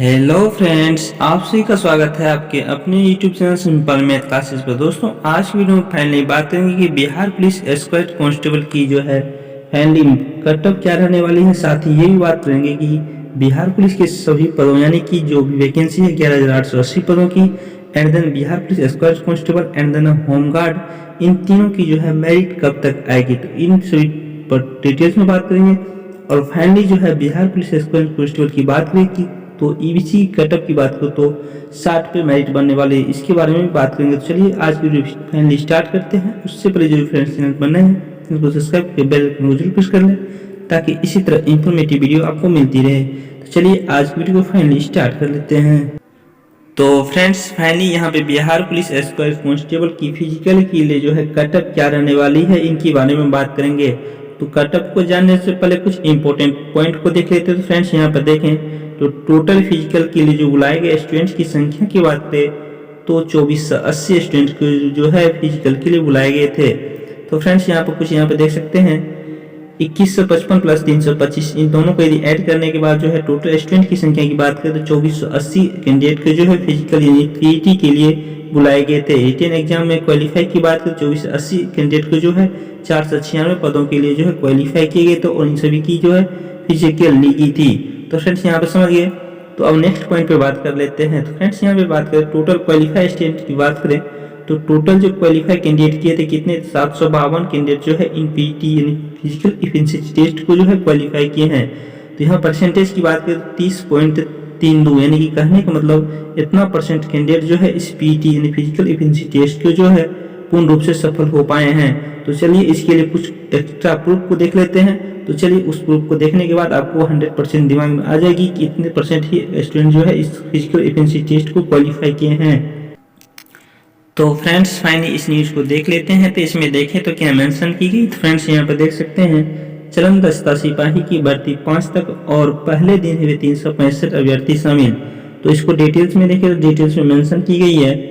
Hello friends, आप सभी का स्वागत है आपके अपने YouTube channel simple math classes पर। दोस्तों, आज की वीडियो में फाइनली बात करेंगे कि बिहार पुलिस स्क्वाड कांस्टेबल की जो है फाइनली कटअप क्या रहने वाली है। साथ ही ये भी बात करेंगे कि बिहार पुलिस के सभी पदों यानी कि जो भी वैकेंसी है 11,880 पदों की, and then Bihar police squad constable and then home guard, इन तीनों की जो है मेरिट कब तक आएगी, तो इन सभी पर डिटेल्स में बात करेंगे। और फाइनली जो है बिहार पुलिस स्क्वाड कांस्टेबल की बात करें कि तो ईबीसी कटअप की बात करो तो 60 पे मेरिट बनने वाले, इसके बारे में भी बात करेंगे। तो चलिए आज की वीडियो फाइनली स्टार्ट करते हैं। उससे पहले जो फ्रेंड्स चैनल बने हैं उनको सब्सक्राइब करके बेल आइकन को जरूर प्रेस कर लें ताकि इसी तरह इंफॉर्मेटिव वीडियो आपको मिलती रहे। तो चलिए आज की वीडियो को फाइनली स्टार्ट कर लेते हैं। तो फ्रेंड्स, फाइनली यहाँ पे बिहार पुलिस स्क्वाड कांस्टेबल की फिजिकल के लिए जो है कटअप क्या रहने वाली है, इनके बारे में बात करेंगे। तो कटअप को जानने से पहले कुछ इंपॉर्टेंट पॉइंट को देख लेते हैं। तो फ्रेंड्स यहाँ पर देखें तो टोटल फिजिकल के लिए जो बुलाए गए स्टूडेंट्स की संख्या की बात करें तो 2480 स्टूडेंट जो है फिजिकल के लिए बुलाए गए थे। तो फ्रेंड्स यहाँ पर कुछ यहाँ पे देख सकते हैं 2155 प्लस 325, इन दोनों को यदि ऐड करने के बाद जो है टोटल स्टूडेंट की संख्या की बात करें तो 2480 कैंडिडेट के जो है फिजिकल यानी पीईटी के लिए बुलाए गए थे। रिटेन एग्जाम में क्वालिफाई की बात करें 2480 कैंडिडेट को जो है 496 पदों के लिए जो है क्वालिफाई किए गए थे और इन सभी की जो है फिजिकल ली गई थी। तो फ्रेंड्स यहाँ पे समझ गए। तो अब नेक्स्ट पॉइंट पे बात कर लेते हैं। तो फ्रेंड्स यहाँ पे बात करें टोटल क्वालिफाई स्टूडेंट की बात करें तो टोटल जो क्वालिफाई कैंडिडेट किए थे कितने, 752 कैंडिडेट जो है इन पीटी यानी फिजिकल एफिशिएंसी टेस्ट को जो है क्वालिफाई किए हैं। तो यहाँ परसेंटेज की बात करें 30.32 यानी कि कहने का मतलब इतना परसेंट कैंडिडेट जो है इस पीटी यानी फिजिकल एफिशिएंसी टेस्ट को जो है पूर्ण रूप से सफल हो पाए हैं। तो चलिए इसके लिए कुछ एक्स्ट्रा प्रूफ को देख लेते हैं। तो चलिए उस प्रूफ को देखने के बाद आपको 100% दिमाग में आ जाएगी कि इतने परसेंट ही स्टूडेंट जो है इस फिजिकल एफिशिएंसी टेस्ट को क्वालिफाई किए हैं। तो फ्रेंड्स फाइनली इस न्यूज को देख लेते हैं। तो इसमें देखें तो क्या मेंशन की गई। तो फ्रेंड्स यहाँ पर देख सकते हैं चलन दस्ता सिपाही की भर्ती 5 तक और पहले दिन हुए 365 अभ्यर्थी शामिल। तो इसको डिटेल्स में देखें तो डिटेल्स में मेंशन की गई है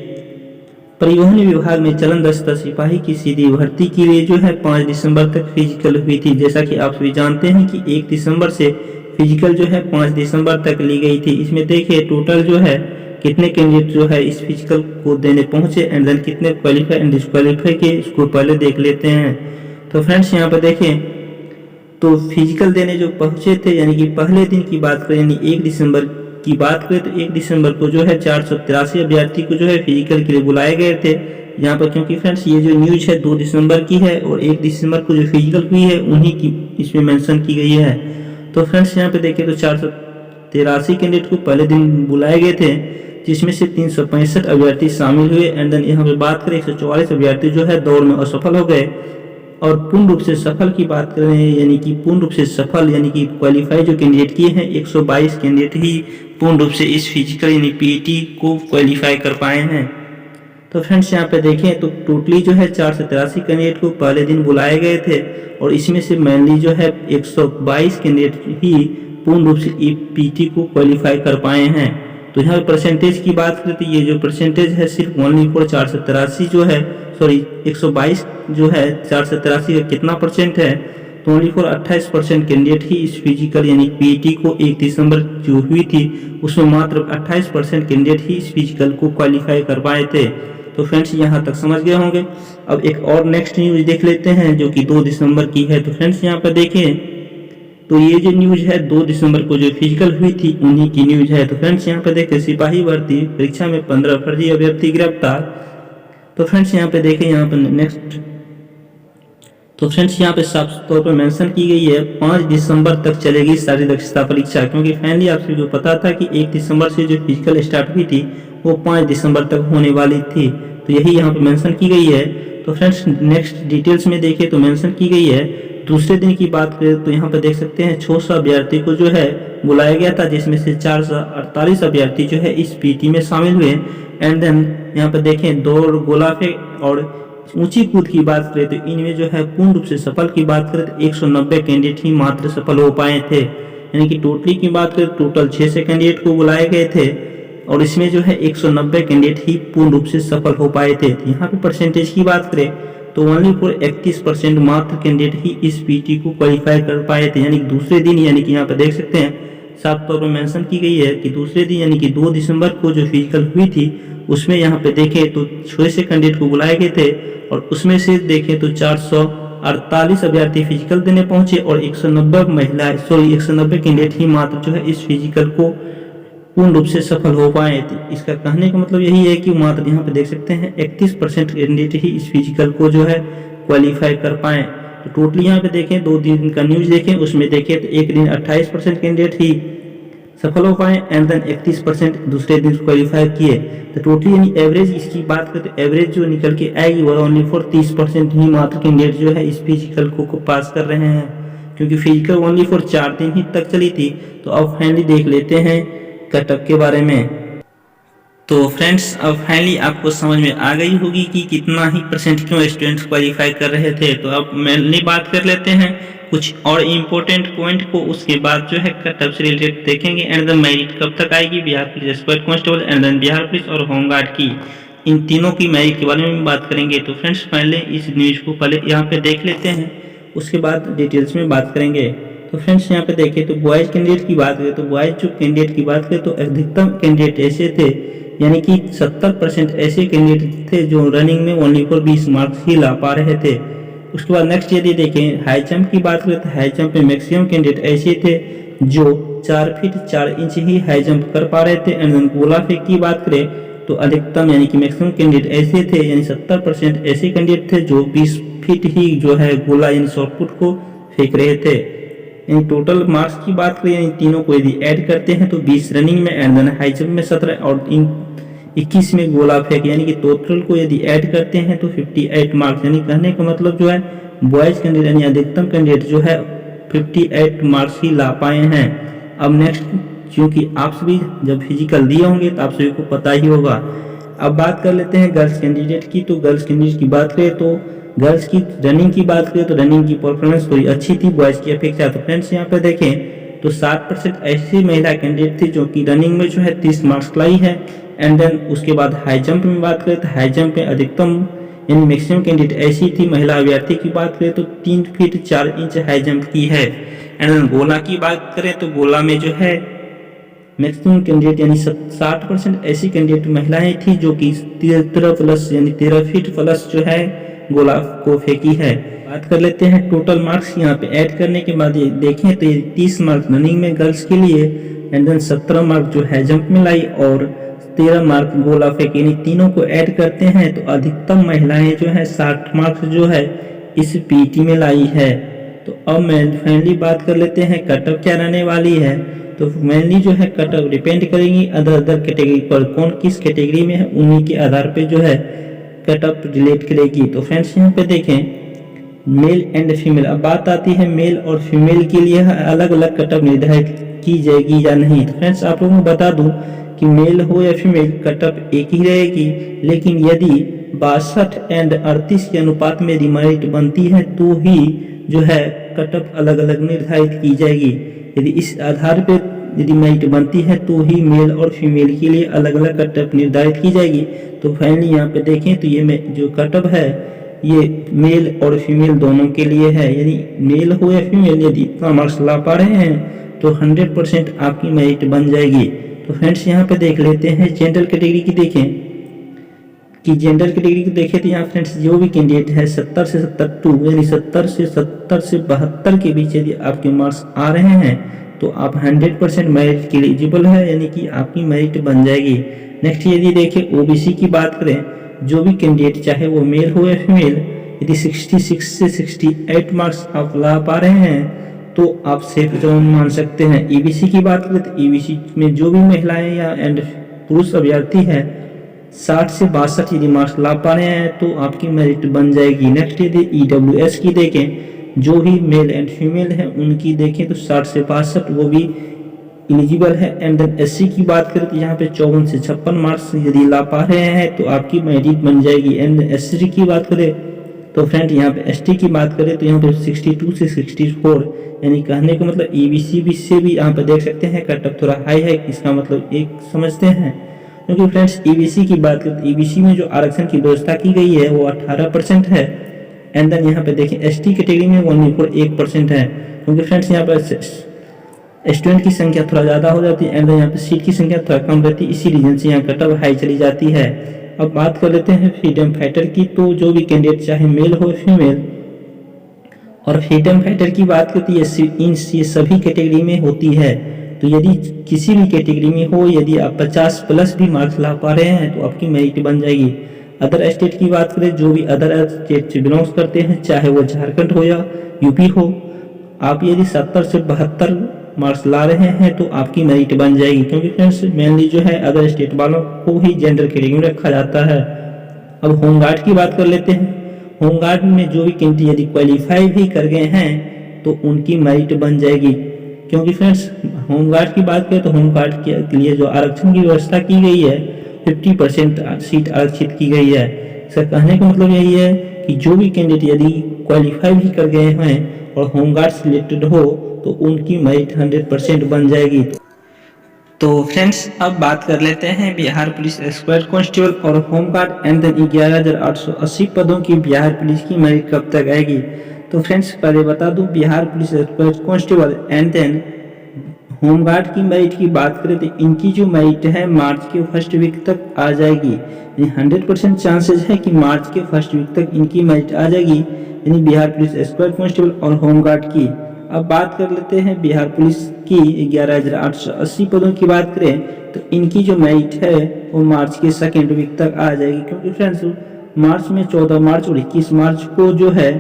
परिवहन विभाग में चलन दस्ता सिपाही की सीधी भर्ती के लिए जो है 5 दिसंबर तक फिजिकल हुई थी। जैसा कि आप सभी जानते हैं कि 1 दिसंबर से फिजिकल जो है 5 दिसंबर तक ली गई थी। इसमें देखिए टोटल जो है कितने कैंडिडेट जो है इस फिजिकल को देने पहुंचे एंड देन कितने क्वालिफाई एंड डिस्क्वालीफाई किए, इसको पहले देख लेते हैं। तो फ्रेंड्स यहाँ पर देखें तो फिजिकल देने जो पहुंचे थे यानी कि पहले दिन की बात करें यानी 1 दिसंबर की बात करें तो 1 दिसंबर को जो है 483 अभ्यर्थी को जो है फिजिकल के लिए बुलाए गए थे। यहाँ पर क्योंकि फ्रेंड्स ये जो न्यूज है 2 दिसंबर की है और 1 दिसंबर को जो फिजिकल हुई है उन्हीं की इसमें मेंशन की गई है। तो फ्रेंड्स यहाँ पे देखें तो 483 कैंडिडेट को पहले दिन बुलाए गए थे जिसमें से 365 अभ्यर्थी शामिल हुए एंड देन यहाँ पे बात करें 144 अभ्यर्थी जो है दौड़ में असफल हो गए। और पूर्ण रूप से सफल की बात करें यानी कि पूर्ण रूप से सफल यानी कि क्वालिफाई जो कैंडिडेट किए हैं 122 कैंडिडेट ही पूर्ण रूप से इस फिजिकल यानी पीईटी को क्वालिफाई कर पाए हैं। तो फ्रेंड्स यहाँ पे देखें तो टोटली जो है 483 कैंडिडेट को पहले दिन बुलाए गए थे और इसमें से मेनली जो है 122 कैंडिडेट ही पूर्ण रूप से पीईटी को क्वालिफाई कर पाए हैं। तो यहाँ परसेंटेज की बात करें तो ये जो परसेंटेज है सिर्फ ओनली फॉर 483 जो है 122 जो है 483 का कितना परसेंट है तो ओनली फॉर 28% कैंडिडेट ही इस फिजिकल यानी पीईटी को 1 दिसंबर जो हुई थी उसमें मात्र 28% कैंडिडेट ही इस फिजिकल को क्वालिफाई कर पाए थे। तो फ्रेंड्स यहाँ तक समझ गए होंगे। अब एक और नेक्स्ट न्यूज देख लेते हैं जो कि 2 दिसंबर की है। तो फ्रेंड्स यहाँ पर देखें तो ये जो न्यूज है 2 दिसंबर को जो फिजिकल हुई थी उन्हीं की न्यूज है। तो फ्रेंड्स यहाँ पे देखें सिपाही भर्ती परीक्षा में 15 फर्जी अभ्यर्थी गिरफ्तार। तो फ्रेंड्स यहाँ पे देखें यहाँ पे नेक्स्ट तो फ्रेंड्स यहाँ पे साफ तौर पर मेंशन की गई है 5 दिसंबर तक चलेगी शारीरिक दक्षता परीक्षा, क्योंकि फाइनली आप सभी को पता था कि 1 दिसंबर से जो फिजिकल स्टार्ट हुई थी वो 5 दिसंबर तक होने वाली थी। तो यही यहाँ पे मेंशन की गई है। तो फ्रेंड्स नेक्स्ट डिटेल्स में देखें तो मेंशन की गई है दूसरे दिन की बात करें तो यहाँ पर देख सकते हैं 600 अभ्यर्थी को जो है बुलाया गया था जिसमें से 448 अभ्यर्थी जो है इस पीटी में शामिल हुए एंड देन यहाँ पर देखें दौड़ गोला फेंक और ऊंची कूद की बात करें तो इनमें जो है पूर्ण रूप से सफल की बात करें तो 190 कैंडिडेट ही मात्र सफल हो पाए थे। यानी कि टोटली की बात करें टोटल 600 कैंडिडेट को बुलाए गए थे और इसमें जो है 190 कैंडिडेट ही पूर्ण रूप से सफल हो पाए थे। यहाँ पे परसेंटेज की बात करें तो ओनली फॉर 31% मात्र कैंडिडेट ही इस पीटी को क्वालिफाई कर पाए थे। यानी दूसरे दिन यानी कि यहाँ पे देख सकते हैं साफ तौर पर मेंशन की गई है कि दूसरे दिन यानी कि 2 दिसंबर को जो फिजिकल हुई थी उसमें यहाँ पे देखें तो 6 से कैंडिडेट को बुलाए गए थे और उसमें से देखें तो 448 अभ्यर्थी फिजिकल देने पहुंचे और 190 कैंडिडेट ही मात्र जो है इस फिजिकल को पूर्ण रूप से सफल हो पाए थे। इसका कहने का मतलब यही है कि मात्र यहाँ पे देख सकते हैं 31% कैंडिडेट ही इस फिजिकल को जो है क्वालिफाई कर पाए। तो टोटली यहाँ पे देखें 2 दिन का न्यूज देखें उसमें देखें तो एक दिन 28% कैंडिडेट ही सफल हो पाए एंड देन 31% दूसरे दिन क्वालिफाई किए। तो टोटली यानी एवरेज इसकी बात करें तो एवरेज जो निकल के आएगी वो ओनली फॉर 30% ही मात्र कैंडिडेट जो है इस फिजिकल को पास कर रहे हैं, क्योंकि फिजिकल ओनली फॉर 4 दिन ही तक चली थी। तो अब फाइनली देख लेते हैं कटअप के बारे में। तो फ्रेंड्स अब फाइनली आपको समझ में आ गई होगी कि कितना ही परसेंट क्यों स्टूडेंट्स क्वालिफाई कर रहे थे। तो अब मेनली बात कर लेते हैं कुछ और इम्पोर्टेंट पॉइंट को, उसके बाद जो है कटअप से रिलेटेड देखेंगे एंड देन मेरिट कब तक आएगी Bihar police squad constable and then Bihar police और होमगार्ड की, इन तीनों की मेरिट के बारे में बात करेंगे। तो फ्रेंड्स पहले इस न्यूज को पहले यहाँ पे देख लेते हैं, उसके बाद डिटेल्स में बात करेंगे। तो फ्रेंड्स यहाँ पे देखें तो बॉयज कैंडिडेट की बात करें तो बॉयज जो कैंडिडेट की बात करें तो अधिकतम कैंडिडेट ऐसे थे यानी कि 70% ऐसे कैंडिडेट थे जो रनिंग में ओनली फॉर 20 मार्क्स ही ला पा रहे थे। उसके बाद नेक्स्ट यदि देखें हाई जंप की बात करें तो हाई जंप में मैक्सिमम कैंडिडेट ऐसे थे जो 4 फीट 4 इंच ही हाई जंप कर पा रहे थे। एंड गोला फेंक की बात करें तो अधिकतम यानी कि मैक्सिमम कैंडिडेट ऐसे थे यानी 70% ऐसे कैंडिडेट थे जो 20 फीट ही जो है गोला यानी शॉर्ट पुट को फेंक रहे थे। यानी टोटल मार्क्स की बात करें यानी तीनों को यदि ऐड करते हैं तो 20 रनिंग में एंड देन हाई जंप में 17 और 21 में गोला फेंक, यानी कि टोटल को यदि ऐड करते हैं तो 58 मार्क्स। यानी कहने का मतलब जो है बॉयज कैंडिडेट यानी अधिकतम कैंडिडेट जो है 58 मार्क्स ही ला पाए हैं। अब नेक्स्ट, क्योंकि आप सभी जब फिजिकल दिए होंगे तो आप सभी को पता ही होगा। अब बात कर लेते हैं गर्ल्स कैंडिडेट की। तो गर्ल्स कैंडिडेट की बात करें तो गर्ल्स की रनिंग की बात करें तो रनिंग की परफॉर्मेंस थोड़ी अच्छी थी बॉयज की अपेक्षा। तो फ्रेंड्स यहाँ पे देखें तो 60% ऐसी महिला कैंडिडेट थी जो कि रनिंग में जो है 30 मार्क्स लाई है। एंड देन उसके बाद हाई जंप में बात करें तो हाई जंप में अधिकतम यानी मैक्सिमम कैंडिडेट ऐसी थी महिला अभ्यर्थी की बात करें तो 3 फीट 4 इंच हाई जंप की है। एंड देन गोला की बात करें तो गोला में जो है मैक्सिमम कैंडिडेट यानी 60% ऐसी कैंडिडेट महिलाएं थी जो कि 13 प्लस यानी 13 फीट प्लस जो है गोला को फेंकी है। बात कर लेते हैं टोटल मार्क्स यहाँ पे ऐड करने के बाद देखें तो ये 30 मार्क्स रनिंग में गर्ल्स के लिए एंड देन 17 मार्क्स जो है जंप में लाई और 13 मार्क्स गोला फेंक, यानी तीनों को ऐड करते हैं तो अधिकतम महिलाएं जो है 60 मार्क्स जो है इस पीटी में लाई है। तो अब मैं फाइनली बात कर लेते हैं कटअप क्या रहने वाली है। तो मेनली जो है कटअप डिपेंड करेंगी अदर कैटेगरी पर, कौन किस कैटेगरी में है उन्हीं के आधार पे जो है कटअप रिलेट करेगी। तो फ्रेंड्स यहाँ पे देखें मेल एंड फीमेल, अब बात आती है मेल और फीमेल के लिए अलग अलग कटअप निर्धारित की जाएगी या नहीं। तो फ्रेंड्स आप लोगों को बता दूं कि मेल हो या फीमेल कटअप एक ही रहेगी, लेकिन यदि 62 एंड 38 के अनुपात में मेरिट बनती है तो ही जो है कटअप अलग अलग निर्धारित की जाएगी। यदि इस आधार पर यदि मेरिट बनती है तो ही मेल और फीमेल के लिए अलग अलग कटअप निर्धारित की जाएगी। तो फाइनली यहाँ पे देखें तो ये जो कटअप है ये मेल और फीमेल दोनों के लिए है, यानी मेल हो या फीमेल यदि इतना मार्क्स ला पा रहे हैं तो 100% आपकी मेरिट बन जाएगी। तो फ्रेंड्स यहाँ पे देख लेते हैं जनरल कैटेगरी की। देखें कि जनरल कैटेगरी की देखें तो यहाँ फ्रेंड्स जो भी कैंडिडेट है 70 से 72 यानी 70 से 72 के बीच यदि आपके मार्क्स आ रहे हैं तो आप 100% मेरिट के एलिजिबल है, यानी कि आपकी मेरिट बन जाएगी। नेक्स्ट यदि देखें ओबीसी की बात करें, जो भी कैंडिडेट चाहे वो मेल हो या फीमेल यदि 66 से 68 मार्क्स आप ला पा रहे हैं तो आप सेफ जोन मान सकते हैं। ईबीसी की बात करें तो ईबीसी में जो भी महिलाएं या एंड पुरुष अभ्यर्थी है 60 से 62 यदि मार्क्स ला पा रहे हैं तो आपकी मेरिट बन जाएगी। नेक्स्ट यदि ईडब्ल्यूएस की देखें, जो भी मेल एंड फीमेल है उनकी देखें तो 60 से 62 वो भी एलिजिबल है। एंड देन एससी की बात करें तो यहाँ पे 54 से 56 मार्क्स यदि ला पा रहे हैं तो आपकी मेरिट बन जाएगी। एंड एससी की बात करें तो फ्रेंड यहाँ पे एसटी की बात करें तो यहाँ पे 62 से 64, यानी कहने का मतलब ईबीसी भी से भी यहाँ पे देख सकते हैं कटअप थोड़ा हाई है। इसका मतलब एक समझते हैं, क्योंकि फ्रेंड्स ईबीसी की बात करें तो ईबीसी में जो आरक्षण की व्यवस्था की गई है वो 18% है। एंड देन यहाँ पे देखें एसटी कैटेगरी में ओनली फॉर 1% है, क्योंकि फ्रेंड्स यहाँ पर स्टूडेंट की संख्या थोड़ा ज़्यादा हो जाती है एंड यहाँ पे सीट की संख्या थोड़ा कम रहती है, इसी रीजन से यहाँ कट ऑफ हाई चली जाती है। अब बात कर लेते हैं फ्रीडम फाइटर की। तो जो भी कैंडिडेट चाहे मेल हो फीमेल, और फ्रीडम फाइटर की बात करती है इन ये सभी कैटेगरी में होती है। तो यदि किसी भी कैटेगरी में हो, यदि आप 50 प्लस भी मार्क्स ला पा रहे हैं तो आपकी मेरिट बन जाएगी। अदर स्टेट की बात करें, जो भी अदर स्टेट से बिलोंग्स करते हैं, चाहे वो झारखंड हो या यूपी हो, आप यदि 70 से 72 मार्क्स ला रहे हैं तो आपकी मेरिट बन जाएगी। क्योंकि फ्रेंड्स मेनली जो है अदर स्टेट वालों को ही जनरल कैटेगरी में रखा जाता है। अब होमगार्ड की बात कर लेते हैं। होमगार्ड में जो भी कैंडिडेट यदि क्वालिफाई भी कर गए हैं तो उनकी मेरिट बन जाएगी। क्योंकि फ्रेंड्स होमगार्ड की बात करें तो होमगार्ड के लिए जो आरक्षण की व्यवस्था की गई है 50% सीट आरक्षित की गई है। इसका कहने का मतलब यही है कि जो भी कैंडिडेट यदि क्वालिफाई भी कर गए हैं और होमगार्ड सिलेक्टेड हो तो उनकी मेरिट 100% बन जाएगी। तो फ्रेंड्स अब बात कर लेते हैं बिहार पुलिस स्क्वाड कांस्टेबल और होमगार्ड एंड देन 11,880 पदों की बिहार पुलिस की मेरिट कब तक आएगी। तो फ्रेंड्स पहले बता दूं, Bihar police squad constable and then home guard की मेरिट की बात करें तो इनकी जो मेरिट है मार्च के फर्स्ट वीक तक आ जाएगी। 100% चांसेस है कि मार्च के फर्स्ट वीक तक इनकी मेरिट आ जाएगी, यानी बिहार पुलिस स्क्वाड कांस्टेबल और होमगार्ड की। अब बात कर लेते हैं बिहार पुलिस की 11,880 पदों की बात करें तो इनकी जो मेरिट है वो मार्च के सेकेंड वीक तक आ जाएगी। क्योंकि फ्रेंड्स मार्च में 14 मार्च और 21 मार्च को जो है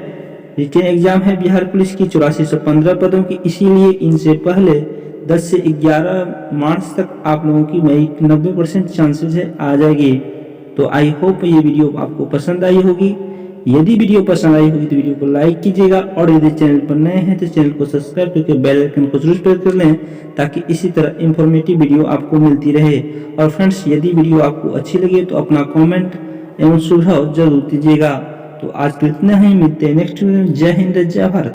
रिटन एग्जाम है बिहार पुलिस की 8415 पदों की, इसीलिए इनसे पहले 10 से 11 मार्च तक आप लोगों की मेरिट 90% चांसेस है आ जाएगी। तो आई होप ये वीडियो आपको पसंद आई होगी। यदि वीडियो पसंद आई होगी तो वीडियो को लाइक कीजिएगा और यदि चैनल पर नए हैं तो चैनल को सब्सक्राइब करके बेल आइकन को जरूर प्रेस कर लें ताकि इसी तरह इंफॉर्मेटिव वीडियो आपको मिलती रहे। और फ्रेंड्स यदि वीडियो आपको अच्छी लगे तो अपना कमेंट एवं सुझाव जरूर दीजिएगा। तो आज तो इतना ही, मिलते हैं नेक्स्ट वीडियो में। जय हिंद, जय भारत।